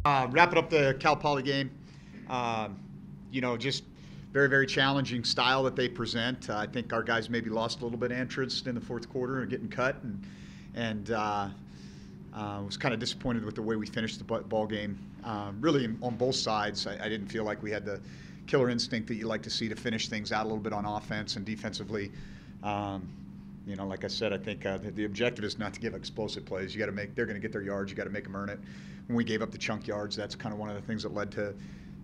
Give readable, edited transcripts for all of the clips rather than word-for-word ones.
Wrapping up the Cal Poly game, just very, very challenging style that they present. I think our guys maybe lost a little bit of interest in the fourth quarter and getting cut, and was kind of disappointed with the way we finished the ball game. Really, on both sides, I didn't feel like we had the killer instinct that you like to see to finish things out a little bit on offense and defensively. Like I said, I think the objective is not to give explosive plays. You got to make. They're going to get their yards. You got to make them earn it. When we gave up the chunk yards, that's kind of one of the things that led to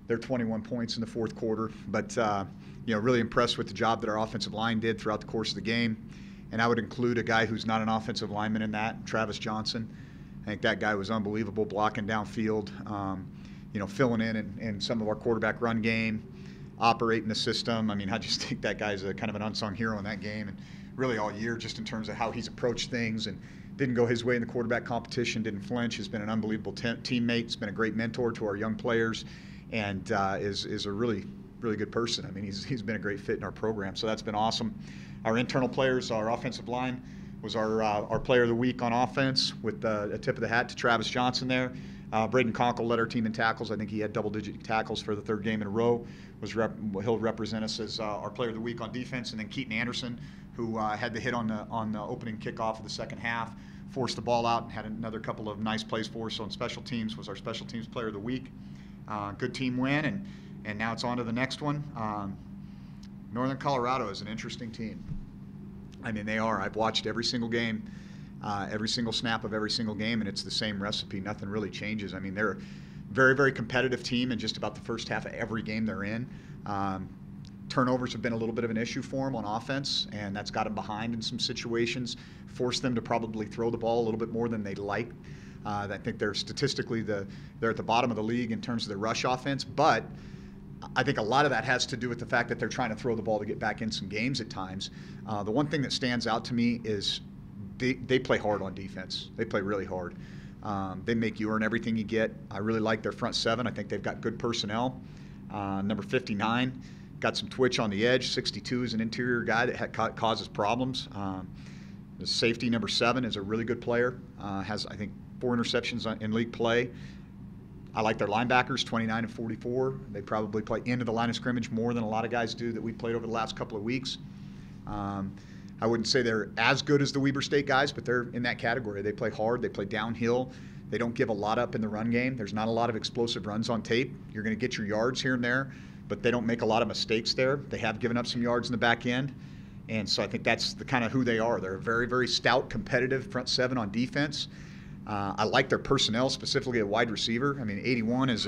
their 21 points in the fourth quarter. But really impressed with the job that our offensive line did throughout the course of the game. And I would include a guy who's not an offensive lineman in that, Travis Johnson. I think that guy was unbelievable, blocking downfield, filling in some of our quarterback run game, operating the system. I mean, I just think that guy's a kind of an unsung hero in that game, and really all year, just in terms of how he's approached things, and didn't go his way in the quarterback competition, didn't flinch, has been an unbelievable teammate, has been a great mentor to our young players, and is a really, really good person. I mean, he's been a great fit in our program, so that's been awesome. Our internal players, our offensive line was our player of the week on offense, with a tip of the hat to Travis Johnson there. Braden Conkle led our team in tackles. I think he had double-digit tackles for the third game in a row. He'll represent us as our player of the week on defense. And then Keaton Anderson, who had the hit on the opening kickoff of the second half, forced the ball out and had another couple of nice plays for us on special teams, was our special teams player of the week. Good team win, and now it's on to the next one. Northern Colorado is an interesting team. I mean, they are. I've watched every single game, every single snap of every single game, and it's the same recipe. Nothing really changes. I mean, they're a very, very competitive team in just about the first half of every game they're in. Turnovers have been a little bit of an issue for them on offense, and that's got them behind in some situations, forced them to probably throw the ball a little bit more than they'd like. I think they're statistically they're at the bottom of the league in terms of their rush offense, but I think a lot of that has to do with the fact that they're trying to throw the ball to get back in some games at times. The one thing that stands out to me is they play hard on defense. They play really hard. They make you earn everything you get. I really like their front seven. I think they've got good personnel. Number 59 got some twitch on the edge. 62 is an interior guy that causes problems. The safety, number 7, is a really good player. Has, I think, 4 interceptions in league play. I like their linebackers, 29 and 44. They probably play into the line of scrimmage more than a lot of guys do that we played over the last couple of weeks. I wouldn't say they're as good as the Weber State guys, but they're in that category. They play hard. They play downhill. They don't give a lot up in the run game. There's not a lot of explosive runs on tape. You're going to get your yards here and there, but they don't make a lot of mistakes there. They have given up some yards in the back end, and so I think that's the kind of who they are. They're a very, very stout, competitive front seven on defense. I like their personnel, specifically at wide receiver. I mean, 81 is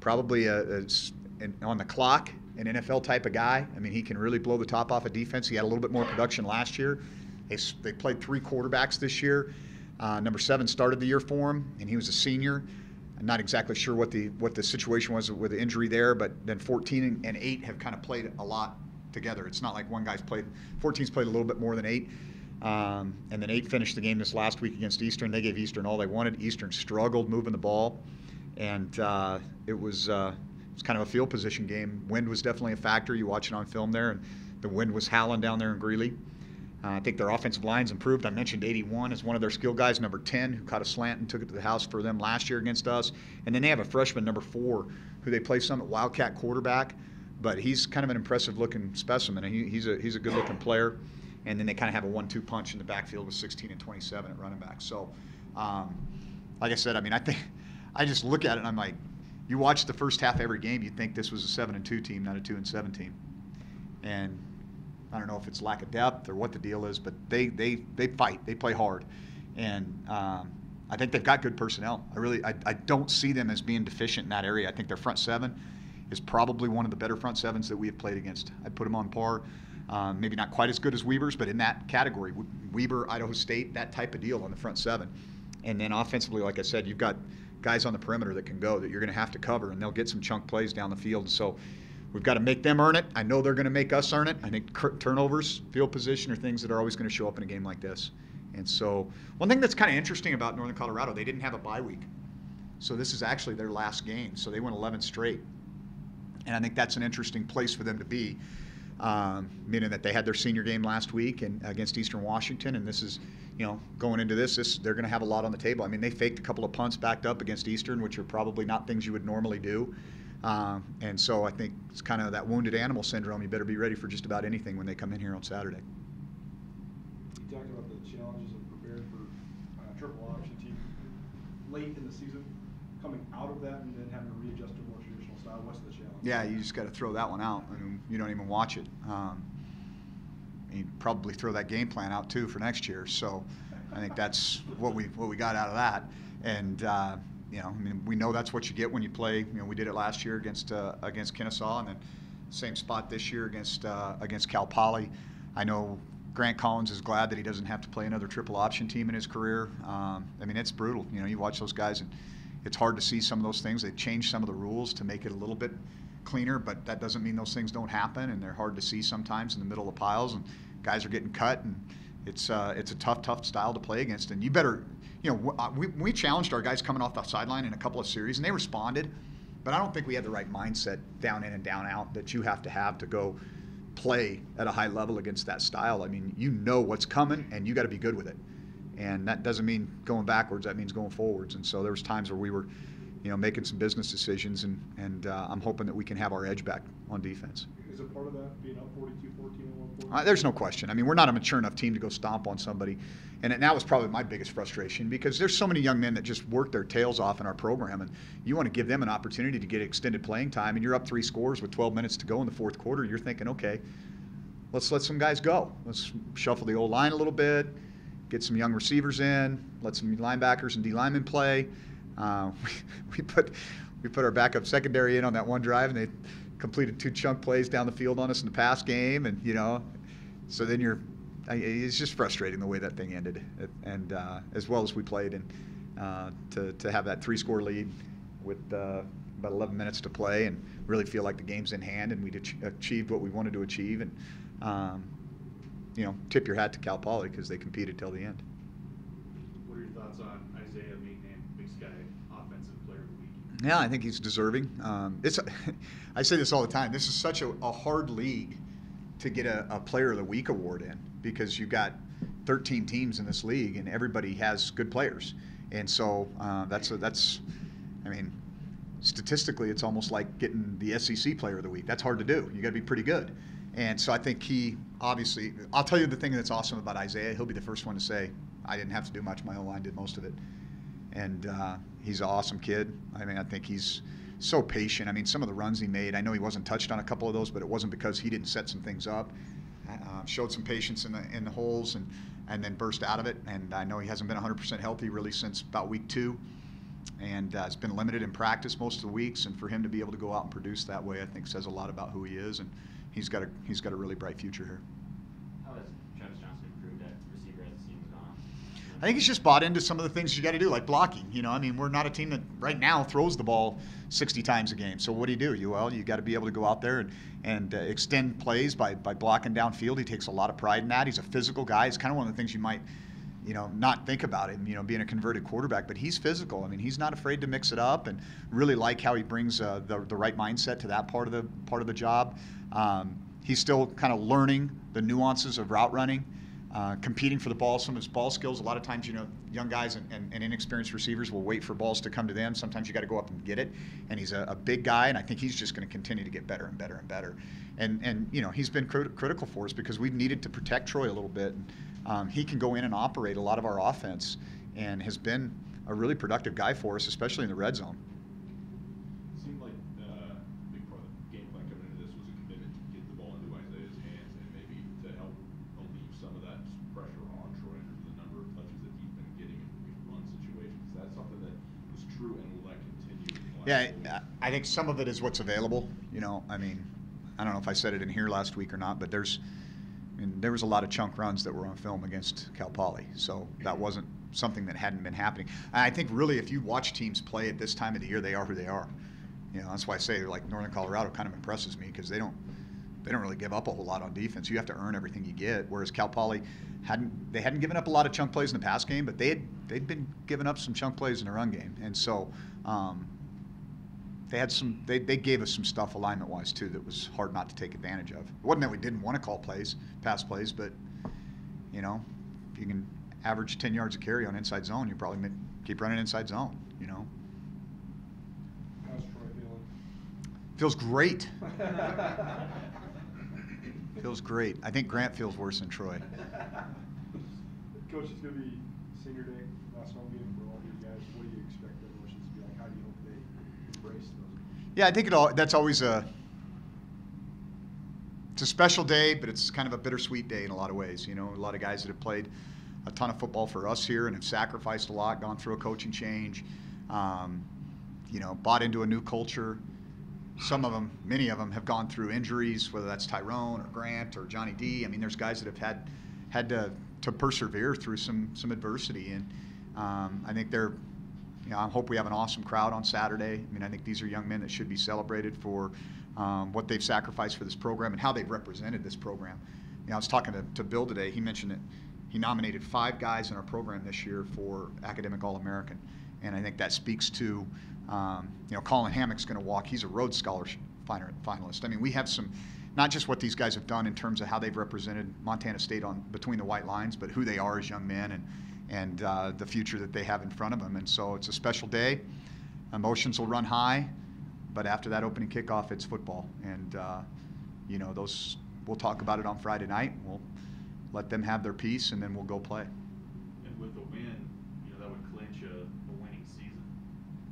probably on the clock, an NFL type of guy. I mean, he can really blow the top off of defense. He had a little bit more production last year. They played 3 quarterbacks this year. Number 7 started the year for him, and he was a senior. I'm not exactly sure what the situation was with the injury there, but then 14 and 8 have kind of played a lot together. It's not like one guy's played. 14's played a little bit more than 8. And then 8 finished the game this last week against Eastern. They gave Eastern all they wanted. Eastern struggled moving the ball, and it was kind of a field position game. Wind was definitely a factor. You watch it on film there, and the wind was howling down there in Greeley. I think their offensive line's improved. I mentioned 81 as one of their skill guys, number 10, who caught a slant and took it to the house for them last year against us. And then they have a freshman, number 4, who they play some at Wildcat quarterback, but he's kind of an impressive-looking specimen. He's a good-looking player. And then they kind of have a 1-2 punch in the backfield with 16 and 27 at running back. So, like I said, I mean, I just look at it and I'm like, you watch the first half of every game, you'd think this was a 7-2 team, not a 2-7 team. And I don't know if it's lack of depth or what the deal is, but they fight, they play hard, and I think they've got good personnel. I don't see them as being deficient in that area. I think their front seven is probably one of the better front sevens that we have played against. I'd put them on par. Maybe not quite as good as Weber's, but in that category. Weber, Idaho State, that type of deal on the front seven. And then offensively, like I said, you've got guys on the perimeter that can go, that you're going to have to cover, and they'll get some chunk plays down the field. So we've got to make them earn it. I know they're going to make us earn it. I think turnovers, field position are things that are always going to show up in a game like this. And so one thing that's kind of interesting about Northern Colorado, they didn't have a bye week. So this is actually their last game. So they went 11 straight. And I think that's an interesting place for them to be. meaning that they had their senior game last week and against Eastern Washington, and this is, going into this they're going to have a lot on the table. I mean, they faked a couple of punts backed up against Eastern, which are probably not things you would normally do. And so I think it's kind of that wounded animal syndrome. You better be ready for just about anything when they come in here on Saturday. You talked about the challenges of preparing for a triple option team late in the season, coming out of that and then having to readjust to a more traditional style. What's the challenge? Yeah, you just got to throw that one out. I mean, you don't even watch it. You probably throw that game plan out too for next year. So I think that's what we got out of that. And I mean, we know that's what you get when you play. We did it last year against Kennesaw, and then same spot this year against Cal Poly. I know Grant Collins is glad that he doesn't have to play another triple option team in his career. I mean, it's brutal. You watch those guys, and it's hard to see some of those things. They've changed some of the rules to make it a little bit cleaner, but that doesn't mean those things don't happen, and they're hard to see sometimes in the middle of piles, and guys are getting cut, and it's a tough style to play against. And you better, we challenged our guys coming off the sideline in a couple of series, and they responded, but I don't think we had the right mindset down in and down out that you have to go play at a high level against that style. I mean, you know what's coming, and you got to be good with it. And that doesn't mean going backwards, that means going forwards. And so there was times where we were, making some business decisions, and I'm hoping that we can have our edge back on defense. Is it part of that being up 42-14 in one quarter? There's no question. I mean, we're not a mature enough team to go stomp on somebody. And that was probably my biggest frustration, because there's so many young men that just work their tails off in our program, and you want to give them an opportunity to get extended playing time, and you're up 3 scores with 12 minutes to go in the fourth quarter. You're thinking, okay, let's let some guys go. Let's shuffle the old line a little bit, get some young receivers in, let some linebackers and D linemen play. We put our backup secondary in on that one drive, and they completed 2 chunk plays down the field on us in the pass game, and so then it's just frustrating the way that thing ended, and as well as we played, and to have that 3-score lead with about 11 minutes to play, and really feel like the game's in hand, and we'd achieved what we wanted to achieve, and tip your hat to Cal Poly because they competed till the end. What are your thoughts on Isaiah being named Big Sky Offensive Player of the Week? Yeah, I think he's deserving. I say this all the time. This is such a hard league to get a Player of the Week award in, because you've got 13 teams in this league, and everybody has good players. And so I mean, statistically, it's almost like getting the SEC Player of the Week. That's hard to do. You got to be pretty good. And so I think I'll tell you the thing that's awesome about Isaiah. He'll be the first one to say, I didn't have to do much. My O-line did most of it. And he's an awesome kid. I mean, I think he's so patient. I mean, some of the runs he made, I know he wasn't touched on a couple of those, but it wasn't because he didn't set some things up. Showed some patience in the holes and then burst out of it. And I know he hasn't been 100% healthy really since about week 2. And has been limited in practice most of the weeks. And for him to be able to go out and produce that way, I think says a lot about who he is. And he's got a really bright future here. How has Travis Johnson improved at receiver as the season's gone on? I think he's just bought into some of the things you got to do, like blocking. I mean, we're not a team that right now throws the ball 60 times a game. So what do? You got to be able to go out there and extend plays by blocking downfield. He takes a lot of pride in that. He's a physical guy. It's kind of one of the things you might, not think about him, being a converted quarterback, but he's physical. I mean, he's not afraid to mix it up, and really like how he brings the right mindset to that part of the job. He's still kind of learning the nuances of route running, competing for the ball. Some of his ball skills, a lot of times, young guys and inexperienced receivers will wait for balls to come to them. Sometimes you got to go up and get it. And he's a big guy, and I think he's just going to continue to get better and better and better. And he's been critical for us because we've needed to protect Troy a little bit. He can go in and operate a lot of our offense, and has been a really productive guy for us, especially in the red zone. It seemed like a big part of the game plan coming into this was a commitment to get the ball into Isaiah's hands and maybe to help alleviate some of that pressure on Troy in terms of the number of touches that he's been getting in run situations. Is that something that was true, and will that continue? Yeah, I think some of it is what's available. I mean, I don't know if I said it in here last week or not, but there was a lot of chunk runs that were on film against Cal Poly, so that wasn't something that hadn't been happening. And I think really, if you watch teams play at this time of the year, they are who they are. That's why I say like Northern Colorado kind of impresses me, because they don't really give up a whole lot on defense. You have to earn everything you get. Whereas Cal Poly hadn't given up a lot of chunk plays in the pass game, but they'd been giving up some chunk plays in the run game. And so They gave us some stuff alignment-wise too that was hard not to take advantage of. It wasn't that we didn't want to call pass plays, but if you can average 10 yards of carry on inside zone, you probably keep running inside zone. How's Troy feeling? Feels great. Feels great. I think Grant feels worse than Troy. Coach, it's going to be senior day, last home game for all of you guys. What do you expect the emotions to be like? How do you hope they embrace those? Yeah, I think that's always it's a special day, but it's kind of a bittersweet day in a lot of ways. A lot of guys that have played a ton of football for us here and have sacrificed a lot, gone through a coaching change, bought into a new culture. Some of them, many of them, have gone through injuries, whether that's Tyrone or Grant or Johnny D. I mean, there's guys that have had to persevere through some adversity, and I think I hope we have an awesome crowd on Saturday. I mean, I think these are young men that should be celebrated for what they've sacrificed for this program and how they've represented this program. I was talking to Bill today. He mentioned that he nominated 5 guys in our program this year for Academic All-American, and I think that speaks to Colin Hammock's going to walk. He's a Rhodes Scholarship finalist. I mean, we have some, not just what these guys have done in terms of how they've represented Montana State between the white lines, but who they are as young men and the future that they have in front of them. And so it's a special day. Emotions will run high, but after that opening kickoff, it's football. And we'll talk about it on Friday night. We'll let them have their piece, and then we'll go play. And with the win, that would clinch a winning season.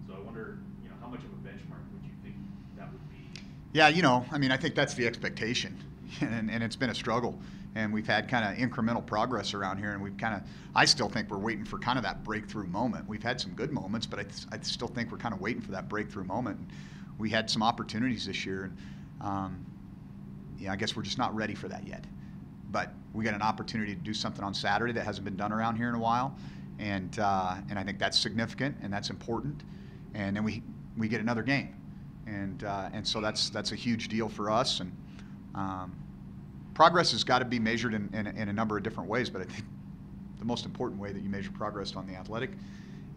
So I wonder, how much of a benchmark would you think that would be? Yeah, I think that's the expectation, and it's been a struggle. And we've had kind of incremental progress around here, and I still think we're waiting for kind of that breakthrough moment. We've had some good moments, but I still think we're kind of waiting for that breakthrough moment. We had some opportunities this year, and I guess we're just not ready for that yet. But we got an opportunity to do something on Saturday that hasn't been done around here in a while, and I think that's significant and that's important. And then we get another game, and so that's a huge deal for us. And progress has got to be measured in a number of different ways, but I think the most important way that you measure progress on the athletic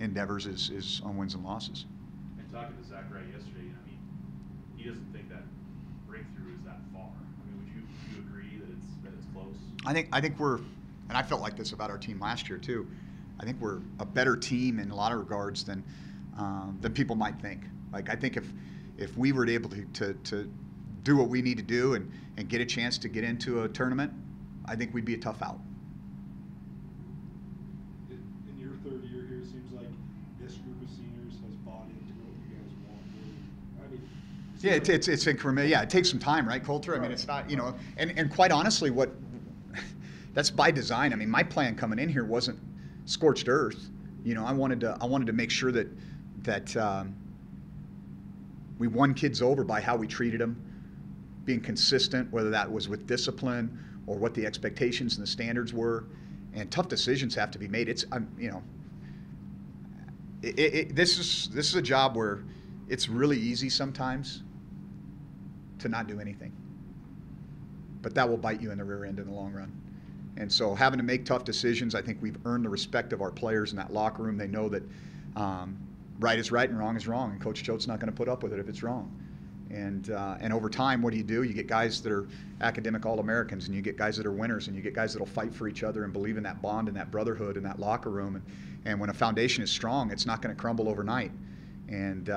endeavors is on wins and losses. And talking to Zach Wright yesterday, he doesn't think that breakthrough is that far. I mean, would you agree that it's close? I think we're, and I felt like this about our team last year too. I think we're a better team in a lot of regards than people might think. Like, I think if we were able to do what we need to do and get a chance to get into a tournament, I think we'd be a tough out. In your third year here, it seems like this group of seniors has bought into what you guys want. I mean, it's incremental. Yeah, it takes some time, right, Coulter? Right. I mean, it's not, and quite honestly, that's by design. I mean, my plan coming in here wasn't scorched earth. I wanted to make sure that we won kids over by how we treated them, being consistent, whether that was with discipline or what the expectations and the standards were. And tough decisions have to be made. This is a job where it's really easy sometimes to not do anything, but that will bite you in the rear end in the long run. And so having to make tough decisions, I think we've earned the respect of our players in that locker room. They know that right is right and wrong is wrong, and Coach Choate's not going to put up with it if it's wrong. And over time, what do? You get guys that are academic All-Americans, and you get guys that are winners, and you get guys that will fight for each other and believe in that bond and that brotherhood in that locker room. And when a foundation is strong, it's not going to crumble overnight. And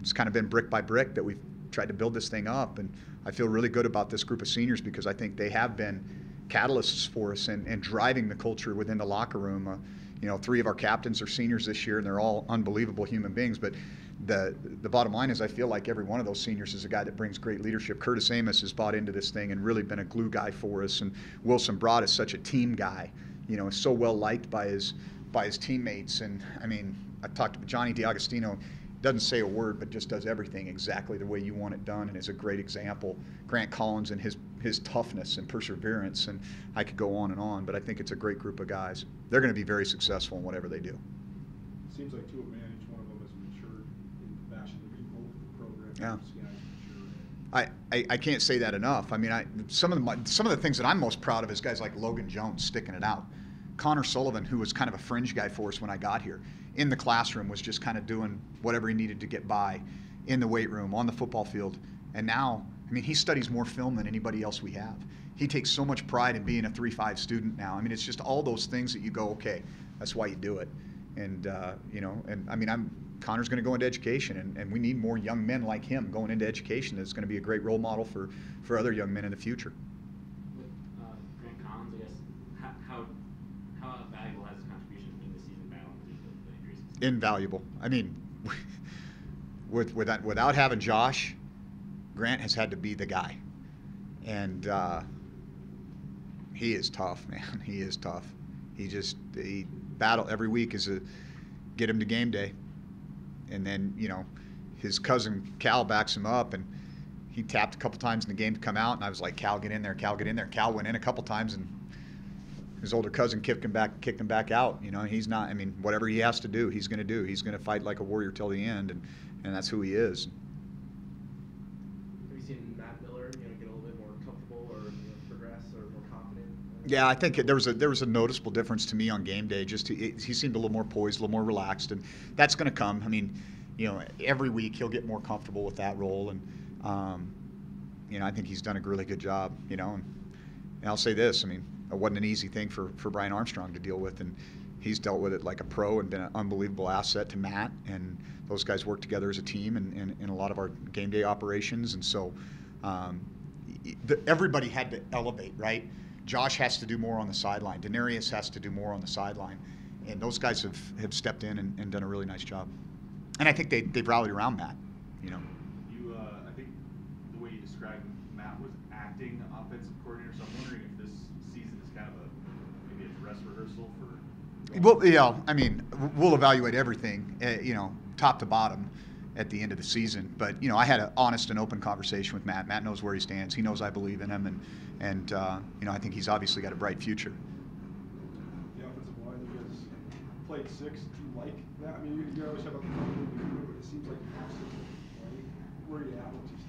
it's kind of been brick by brick that we've tried to build this thing up. And I feel really good about this group of seniors because I think they have been catalysts for us and driving the culture within the locker room. 3 of our captains are seniors this year, and they're all unbelievable human beings. But the bottom line is I feel like every one of those seniors is a guy that brings great leadership. Curtis Amos has bought into this thing and really been a glue guy for us. And Wilson Broad is such a team guy, is so well liked by his teammates. And I mean, I talked to Johnny DiAgostino, doesn't say a word, but just does everything exactly the way you want it done and is a great example. Grant Collins and his toughness and perseverance, and I could go on, but I think it's a great group of guys. They're going to be very successful in whatever they do. It seems like to a man, each one of them has matured in the fashion that we hope the program Yeah. helps guys mature in. I can't say that enough. I mean, some of the things that I'm most proud of is guys like Logan Jones sticking it out. Connor Sullivan, who was kind of a fringe guy for us when I got here, in the classroom was just kind of doing whatever he needed to get by. in the weight room, on the football field. And now, I mean, he studies more film than anybody else we have. He takes so much pride in being a 3.5 student now. I mean, it's just all those things that you go, okay, that's why you do it. And, and I mean, Connor's going to go into education, and we need more young men like him going into education. That's going to be a great role model for other young men in the future. With Grant Collins, I guess, how valuable has his contribution been this season battling the injuries? Invaluable. I mean, without having Josh, Grant has had to be the guy. And he is tough, man. He is tough. He battle every week is get him to game day. And then, his cousin Cal backs him up, and he tapped a couple times in the game to come out, and I was like, Cal, get in there, Cal, get in there. Cal went in a couple times, and his older cousin kicked him back out. He's not, I mean, whatever he has to do, he's going to do. He's going to fight like a warrior till the end, and that's who he is. Have you seen Matt Miller, get a little bit more comfortable or progress or more confident? Yeah, I think there was a noticeable difference to me on game day. He seemed a little more poised, a little more relaxed, and that's going to come. I mean, every week he'll get more comfortable with that role, and I think he's done a really good job. And I'll say this: I mean, it wasn't an easy thing for Brian Armstrong to deal with, and he's dealt with it like a pro and been an unbelievable asset to Matt. And those guys work together as a team in a lot of our game day operations, and so everybody had to elevate, right? Josh has to do more on the sideline. Denarius has to do more on the sideline. And those guys have stepped in and done a really nice job. And I think they've rallied around Matt, I think the way you described Matt was acting offensive coordinator, so I'm wondering if this season is kind of maybe a dress rehearsal for... Well, yeah, I mean, we'll evaluate everything, top to bottom at the end of the season. But, I had an honest and open conversation with Matt. Matt knows where he stands. He knows I believe in him, and I think he's obviously got a bright future. The offensive line, you guys played 6. Do you like that? I mean, you always have a but it seems like you have 6. Where are you at with these?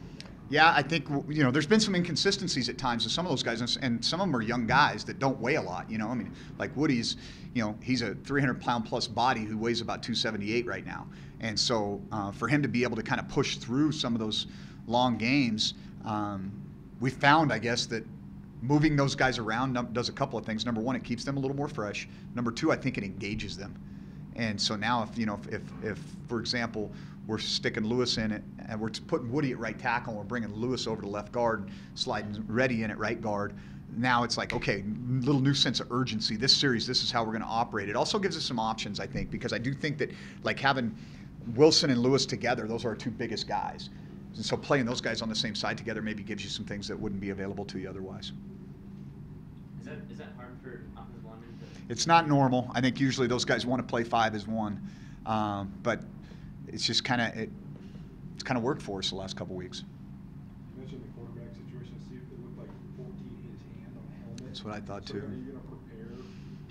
Yeah, I think, there's been some inconsistencies at times with some of those guys, and some of them are young guys that don't weigh a lot, I mean, like Woody's, he's a 300-pound plus body who weighs about 278 right now. And so for him to be able to kind of push through some of those long games, we found, I guess, that moving those guys around does a couple of things. Number one, it keeps them a little more fresh. Number two, I think it engages them. And so now if for example, we're sticking Lewis in it, and we're putting Woody at right tackle, and we're bringing Lewis over to left guard, sliding Reddy in at right guard. Now it's like, okay, little new sense of urgency. This series, this is how we're going to operate. It also gives us some options, I think, because I do think that like having Wilson and Lewis together, those are our two biggest guys. And so playing those guys on the same side together maybe gives you some things that wouldn't be available to you otherwise. Is that hard for offensive linemen to... It's not normal. I think usually those guys want to play 5 as 1, but it's just it's kind of worked for us the last couple weeks. You mentioned the quarterback situation. See, it looked like 14 hit his hand on a helmet. That's what I thought too. Are you going to prepare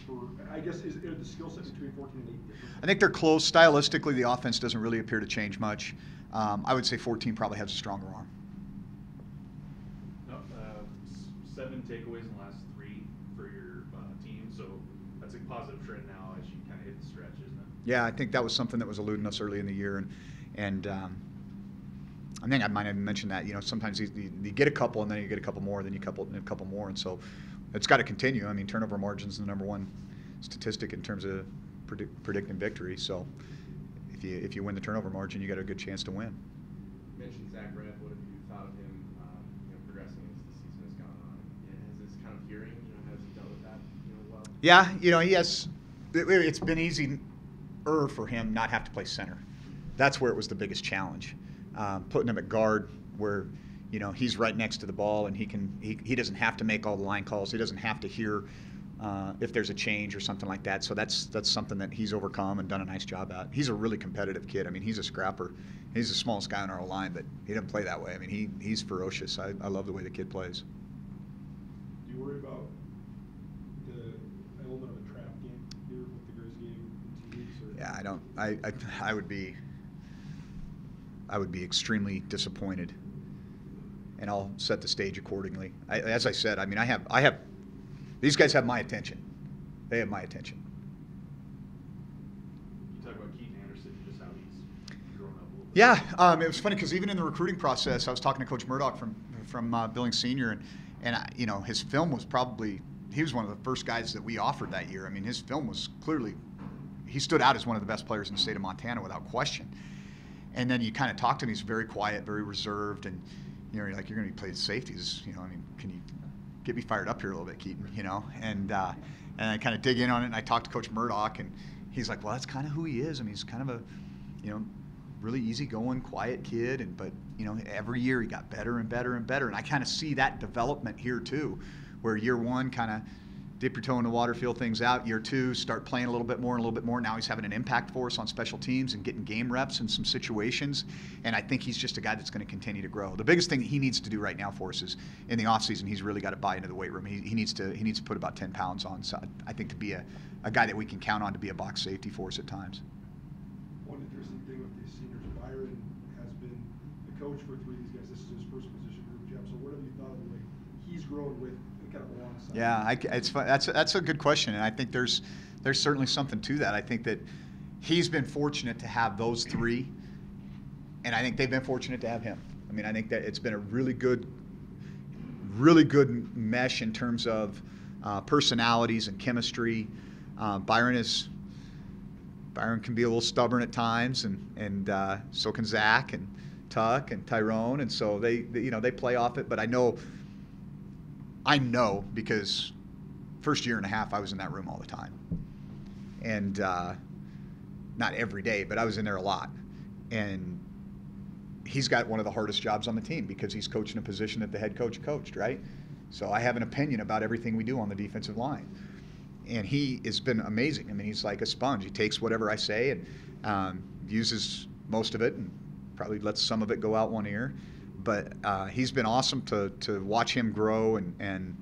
for? I guess are the skill sets between 14 and 8 different? I think they're close. Stylistically, the offense doesn't really appear to change much. I would say 14 probably has a stronger arm. No, 7 takeaways in the last 3 for your team, so that's a positive trend now as you kind of hit the stretch, isn't it? Yeah, I think that was something that was eluding us early in the year, and I think I might have mentioned that. Sometimes you get a couple, and then you get a couple more, then you a couple more, and so it's got to continue. I mean, turnover margin's the number one statistic in terms of predicting victory. So if you win the turnover margin, you got a good chance to win. You mentioned Zach Rev. What have you thought of him progressing as the season has gone on? Has this kind of hearing, has he dealt with that well? Yeah, he has. It's been easy for him not have to play center. That's where it was the biggest challenge. Putting him at guard where he's right next to the ball, and he doesn't have to make all the line calls. He doesn't have to hear if there's a change or something like that. So that's something that he's overcome and done a nice job at. He's a really competitive kid. I mean, he's a scrapper. He's the smallest guy on our line, but he doesn't play that way. I mean, he's ferocious. I love the way the kid plays. Do you worry about the element of a trap game here with the Grizz game in 2 weeks? Or? Yeah, I don't. I would be extremely disappointed, and I'll set the stage accordingly. As I said, I mean, I have these guys have my attention. They have my attention. You talk about Keaton Anderson, just how he's grown up a little Yeah, it was funny because even in the recruiting process, I was talking to Coach Murdoch from Billings Senior, and you know, his film was probably, he was one of the first guys that we offered that year. I mean, his film was clearly, he stood out as one of the best players in the state of Montana without question. And then you kind of talk to him, he's very quiet, very reserved, and you know, you're like, you're going to be playing safeties, you know, I mean, can you get me fired up here a little bit, Keaton, you know? And I kind of dig in on it, and I talked to Coach Murdoch, and he's like, well, that's kind of who he is. I mean, he's kind of a, you know, really easygoing, quiet kid, but you know, every year he got better and better and better, and I kind of see that development here too, where year one kind of dip your toe in the water, feel things out. Year two, start playing a little bit more and a little bit more. Now he's having an impact for us on special teams and getting game reps in some situations, and I think he's just a guy that's going to continue to grow. The biggest thing that he needs to do right now for us is in the offseason, he's really got to buy into the weight room. He needs to put about 10 pounds on. So I think to be a guy that we can count on to be a box safety for us at times. One interesting thing with these seniors, Byron has been the coach for three of these guys. This is his first position group, Jeff. So what have you thought of the way he's grown with kind of alongside? Yeah, it's fun. That's a good question, and I think there's certainly something to that. I think that he's been fortunate to have those three, and I think they've been fortunate to have him. I mean, I think that it's been a really good mesh in terms of personalities and chemistry. Byron can be a little stubborn at times, and so can Zach and Tuck and Tyrone, and so they play off it. But I know because first year and a half I was in that room all the time, and not every day, but I was in there a lot. And he's got one of the hardest jobs on the team because he's coaching a position that the head coach coached, right? So I have an opinion about everything we do on the defensive line. And he has been amazing. I mean, he's like a sponge. He takes whatever I say and uses most of it and probably lets some of it go out one ear. But he's been awesome to watch him grow, and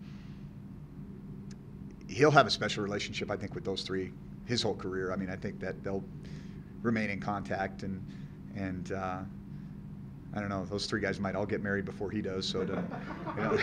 he'll have a special relationship, I think, with those three his whole career. I mean, I think that they'll remain in contact, and I don't know, those three guys might all get married before he does, so it doesn't, you know.